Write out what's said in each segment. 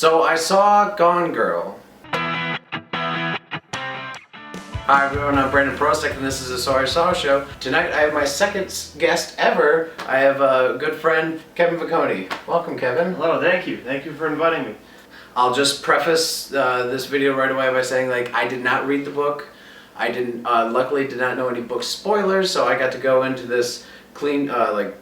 So I saw Gone Girl. Hi everyone, I'm Brandon Prosek and this is the So I Saw Show. Tonight I have my second guest ever. I have a good friend, Kevin Vekony. Welcome, Kevin. Hello, thank you. Thank you for inviting me. I'll just preface this video right away by saying, I did not read the book. I luckily did not know any book spoilers, so I got to go into this clean,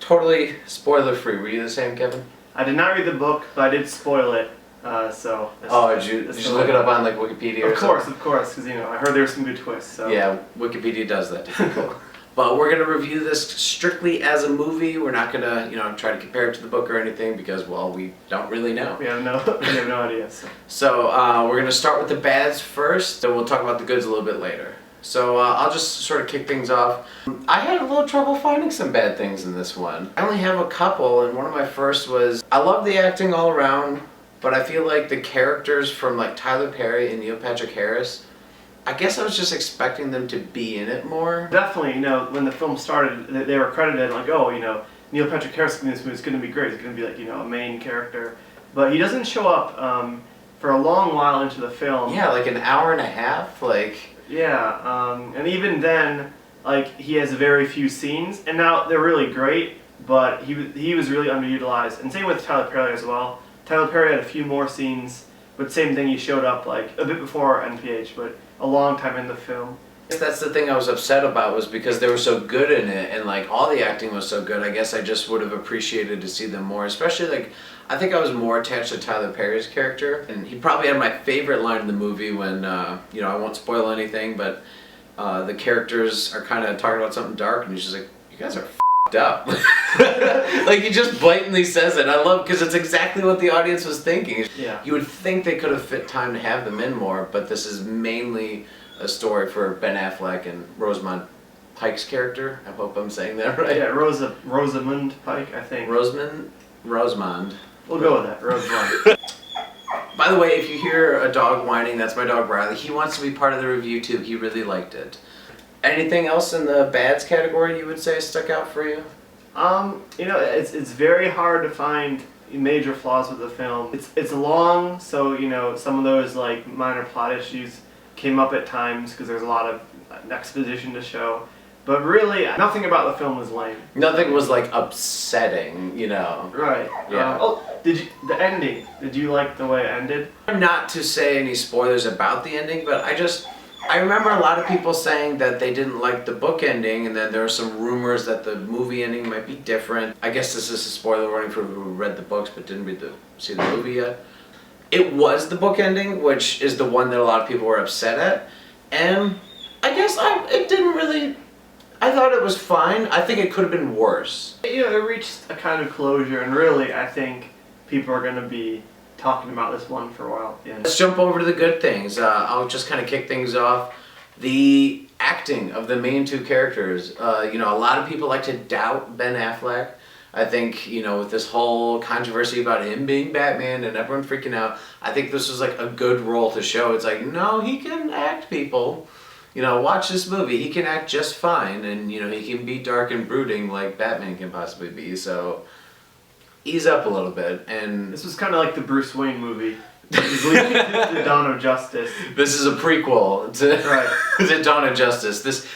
totally spoiler-free. Were you the same, Kevin? I did not read the book, but I did spoil it. Did you look it up on Wikipedia or something? Of course, because I heard there were some good twists. So. Yeah, Wikipedia does that to people. But we're gonna review this strictly as a movie. We're not gonna, try to compare it to the book or anything because, well, we don't really know. We have no idea. So we're gonna start with the bads first, then we'll talk about the goods a little bit later. So I'll just sort of kick things off. I had a little trouble finding some bad things in this one. I only have a couple, and one of my first was, I love the acting all around, but I feel like the characters from Tyler Perry and Neil Patrick Harris, I guess I was just expecting them to be in it more. Definitely, when the film started, they were credited Neil Patrick Harris in this movie is going to be great. He's going to be a main character, but he doesn't show up for a long while into the film. Yeah, an hour and a half, Yeah, and even then, he has very few scenes, and now they're really great, but he was really underutilized, and same with Tyler Perry as well. Tyler Perry had a few more scenes, but same thing, he showed up a bit before NPH, but a long time in the film. That's the thing I was upset about, was because they were so good in it, and all the acting was so good. I guess I just would have appreciated to see them more, especially I think I was more attached to Tyler Perry's character, and he probably had my favorite line in the movie when, I won't spoil anything, but the characters are kind of talking about something dark, and he's just like, you guys are f***ed up. He just blatantly says it. I love, because it's exactly what the audience was thinking. Yeah. You would think they could have fit time to have them in more, but this is mainly a story for Ben Affleck and Rosamund Pike's character. I hope I'm saying that right. Yeah, Rosamund Pike, I think. Rosamund. We'll go with that, Rosamund. By the way, if you hear a dog whining, that's my dog Riley. He wants to be part of the review too. He really liked it. Anything else in the bads category you would say stuck out for you? It's very hard to find major flaws with the film. It's long, so some of those minor plot issues came up at times because there's a lot of exposition to show. But really, nothing about the film was lame. Nothing was upsetting, Right. Yeah. The ending? Did you like the way it ended? Not to say any spoilers about the ending, but I remember a lot of people saying that they didn't like the book ending, and then there were some rumors that the movie ending might be different. I guess this is a spoiler warning for who read the books but didn't see the movie yet. It was the book ending, which is the one that a lot of people were upset at, and I guess it didn't really. I thought it was fine. I think it could have been worse. It reached a kind of closure, and really, I think people are going to be talking about this one for a while. Yeah. Let's jump over to the good things. I'll just kind of kick things off. The acting of the main two characters. A lot of people like to doubt Ben Affleck. I think, with this whole controversy about him being Batman and everyone freaking out, I think this was a good role to show. It's no, he can act, people. Watch this movie. He can act just fine, and, he can be dark and brooding like Batman can possibly be, so ease up a little bit. And this was kind of like the Bruce Wayne movie. He's leading to the Dawn of Justice. This is a prequel to Dawn of Justice.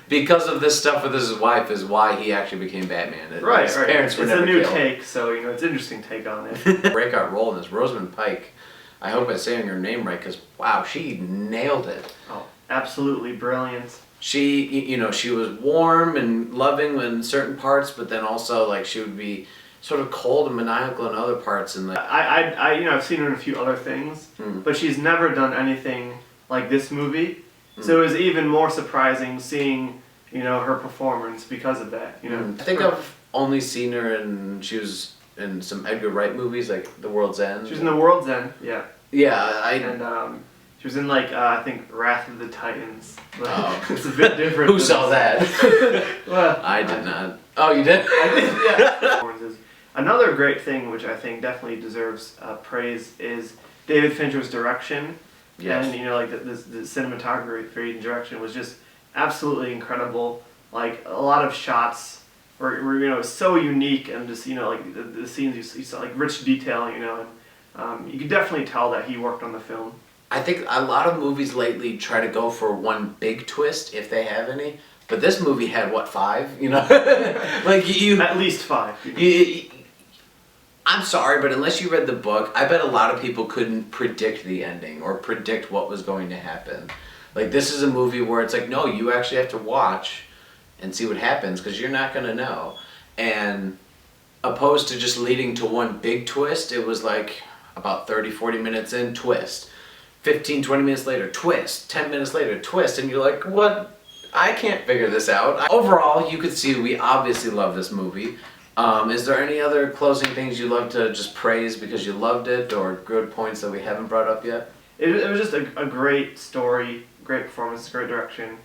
Because of this stuff with his wife is why he actually became Batman. His parents were never killed. It's a new take, so it's an interesting take on it. Breakout role in this, Rosamund Pike. I hope I'm saying her name right, because wow, she nailed it. Oh, absolutely brilliant. She, she was warm and loving in certain parts, but then also she would be sort of cold and maniacal in other parts. And I've seen her in a few other things, but she's never done anything like this movie. So it was even more surprising seeing, her performance because of that. I think I've only seen her she was in some Edgar Wright movies, like The World's End. She was in The World's End, yeah. Yeah, and she was in I think Wrath of the Titans. It's a bit different. Who saw that? Well, I did not. Oh, you did? I did, yeah. Another great thing, which I think definitely deserves praise, is David Fincher's direction. Yes. And the cinematography and direction was just absolutely incredible. A lot of shots were so unique, and just the scenes you saw rich detail, and You can definitely tell that he worked on the film. I think a lot of movies lately try to go for one big twist, if they have any. But this movie had, what, 5? You know? Like, At least 5. I'm sorry, but unless you read the book, I bet a lot of people couldn't predict the ending or predict what was going to happen. Like, this is a movie where it's like, no, you actually have to watch and see what happens, because you're not going to know. And opposed to just leading to one big twist, it was like about 30, 40 minutes in, twist. 15, 20 minutes later, twist. 10 minutes later, twist. And you're like, what? I can't figure this out. Overall, you could see we obviously love this movie. Is there any other closing things you'd love to just praise because you loved it, or good points that we haven't brought up yet? It was just a great story, great performance, great direction.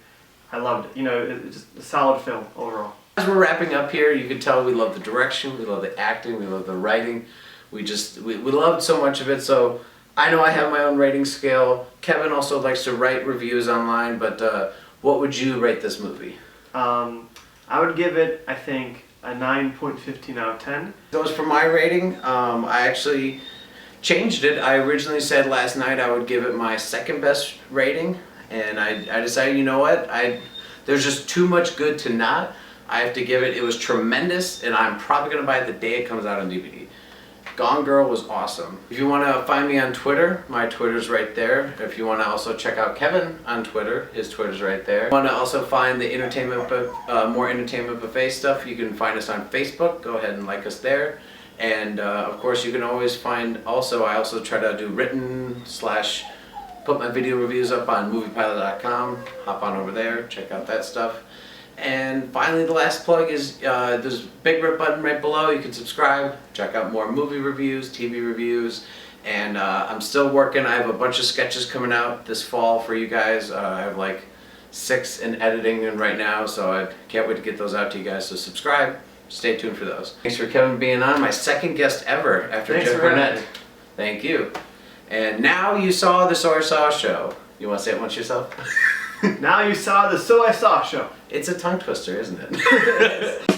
I loved it. You know, it's just a solid film overall. As we're wrapping up here, you can tell we love the direction, we love the acting, we love the writing. We loved so much of it. So I know I have my own rating scale. Kevin also likes to write reviews online, but what would you rate this movie? I would give it, I think, a 9.15 out of 10. Those for my rating. I actually changed it. I originally said last night I would give it my second best rating, and I decided, you know what, there's just too much good to not. I have to give it. It was tremendous, and I'm probably gonna buy it the day it comes out on DVD. Gone Girl was awesome. If you want to find me on Twitter, my Twitter's right there. If you want to also check out Kevin on Twitter, his Twitter's right there. If you want to also find the more Entertainment Buffet stuff, you can find us on Facebook. Go ahead and like us there. And of course, you can always find, I also try to do put my video reviews up on moviepilot.com. Hop on over there, check out that stuff. And finally, the last plug is there's a big red button right below. You can subscribe, check out more movie reviews, TV reviews, and I'm still working. I have a bunch of sketches coming out this fall for you guys. I have like 6 in editing and right now, so I can't wait to get those out to you guys. So subscribe, stay tuned for those. Thanks for Kevin being on, my second guest ever after Jeff Burnett. Thank you. And now you saw the So I Saw show. You want to say it once yourself? Now you saw the So I Saw show. It's a tongue twister, isn't it?